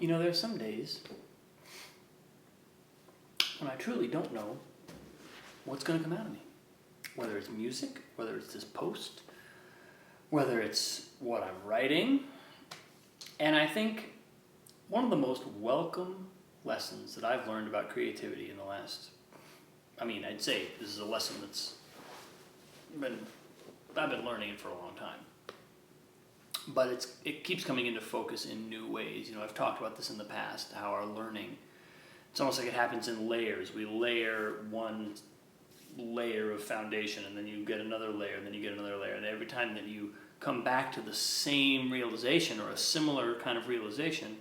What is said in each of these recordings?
There's some days when I truly don't know what's going to come out of me. Whether it's music, whether it's this post, whether it's what I'm writing. And I think one of the most welcome lessons that I've learned about creativity in the last, I'd say this is a lesson I've been learning it for a long time. But it keeps coming into focus in new ways. I've talked about this in the past, how our learning, it's almost like it happens in layers. We layer one layer of foundation, and then you get another layer, and then you get another layer. And every time that you come back to the same realization or a similar kind of realization,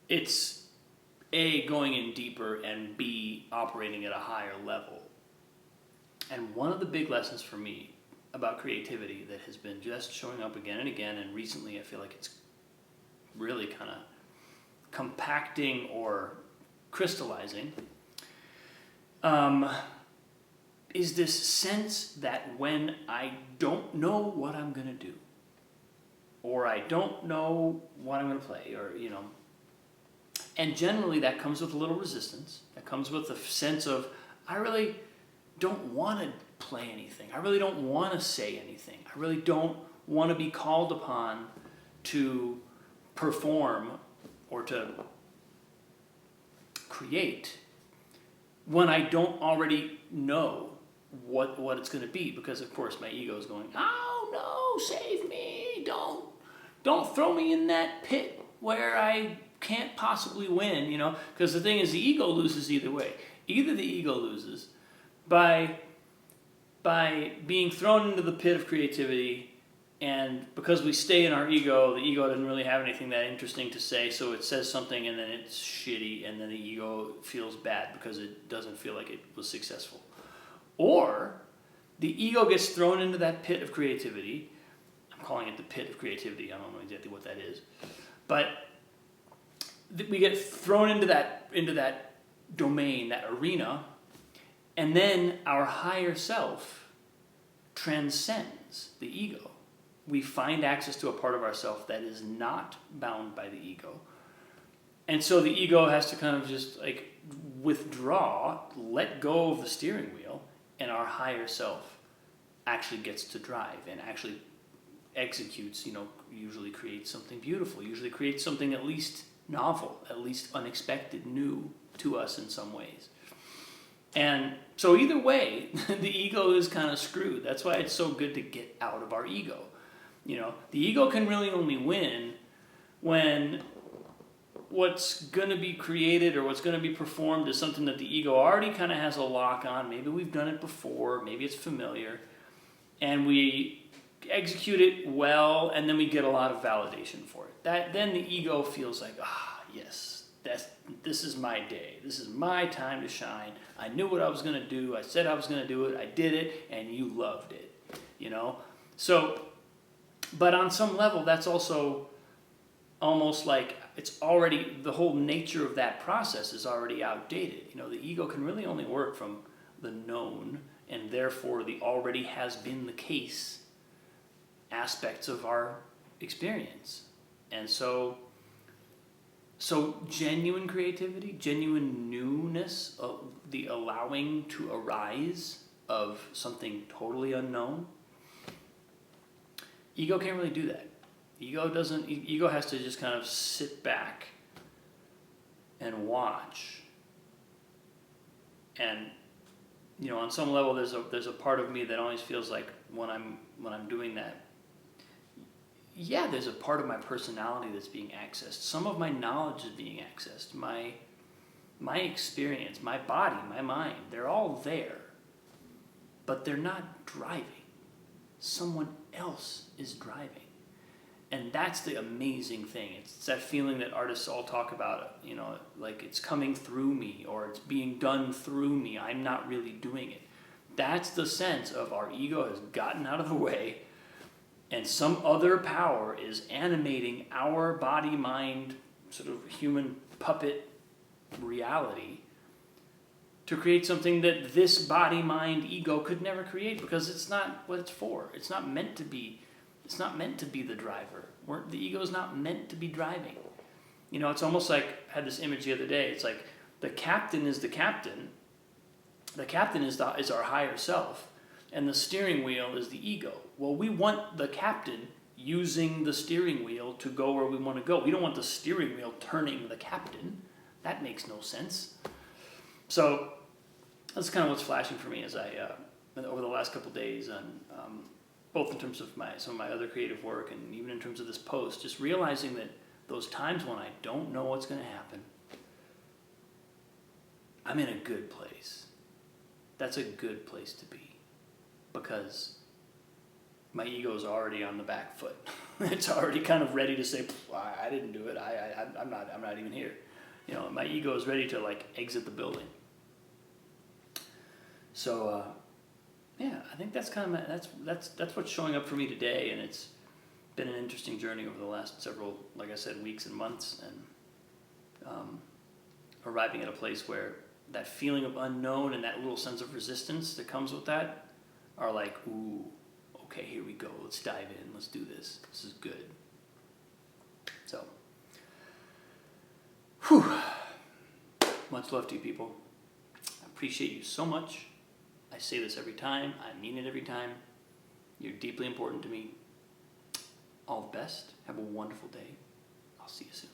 it's A, going in deeper, and B, operating at a higher level. And one of the big lessons for me about creativity that has been just showing up again and again, and recently I feel like it's really kind of compacting or crystallizing, is this sense that when I don't know what I'm going to do, or I don't know what I'm going to play, and generally that comes with a little resistance, that comes with a sense of, I really don't want to play anything. I really don't want to say anything. I really don't want to be called upon to perform or to create when I don't already know what it's going to be, because of course my ego is going, oh no, save me, don't throw me in that pit where I can't possibly win, because the thing is, the ego loses either way. Either the ego loses by being thrown into the pit of creativity, and because we stay in our ego, the ego doesn't really have anything that interesting to say, so it says something and then it's shitty, and then the ego feels bad because it doesn't feel like it was successful. Or the ego gets thrown into that pit of creativity. I'm calling it the pit of creativity. I don't know exactly what that is, but we get thrown into that domain, that arena, and then our higher self transcends the ego. We find access to a part of ourself that is not bound by the ego. And so the ego has to kind of just withdraw, let go of the steering wheel, and our higher self actually gets to drive and actually executes, usually creates something beautiful, usually creates something at least novel, at least unexpected, new to us in some ways. And so either way, the ego is kind of screwed. That's why it's so good to get out of our ego. The ego can really only win when what's going to be created or what's going to be performed is something that the ego already kind of has a lock on. Maybe we've done it before, maybe it's familiar, and we execute it well, and then we get a lot of validation for it. Then the ego feels like, yes, this is my day. This is my time to shine. I knew what I was going to do. I said I was going to do it. I did it, and you loved it. So, but on some level, that's also almost like it's already, the whole nature of that process is already outdated. The ego can really only work from the known, and therefore the already has been the case aspects of our experience. And so genuine creativity, genuine newness, the allowing to arise of something totally unknown, ego can't really do that. Ego has to just kind of sit back and watch. And on some level there's a part of me that always feels like when I'm doing that, yeah, there's a part of my personality that's being accessed. Some of my knowledge is being accessed. My experience, my body, my mind, they're all there. But they're not driving. Someone else is driving. And that's the amazing thing. It's that feeling that artists all talk about, like it's coming through me or it's being done through me. I'm not really doing it. That's the sense of our ego has gotten out of the way, and some other power is animating our body, mind, sort of human puppet reality to create something that this body, mind, ego could never create, because it's not what it's for. It's not meant to be the driver. The ego is not meant to be driving. It's almost like I had this image the other day. It's like the captain is the captain. The captain is our higher self, and the steering wheel is the ego. Well, we want the captain using the steering wheel to go where we want to go. We don't want the steering wheel turning the captain. That makes no sense. So that's kind of what's flashing for me as I over the last couple of days, on both in terms of some of my other creative work and even in terms of this post, just realizing that those times when I don't know what's going to happen, I'm in a good place. That's a good place to be, because my ego is already on the back foot. It's already kind of ready to say, I didn't do it. I'm not even here. My ego is ready to exit the building. So I think that's kind of that's what's showing up for me today, and it's been an interesting journey over the last several, like I said, weeks and months, and arriving at a place where that feeling of unknown and that little sense of resistance that comes with that are like, ooh, okay, here we go. Let's dive in. Let's do this. This is good. So, much love to you, people. I appreciate you so much. I say this every time. I mean it every time. You're deeply important to me. All the best. Have a wonderful day. I'll see you soon.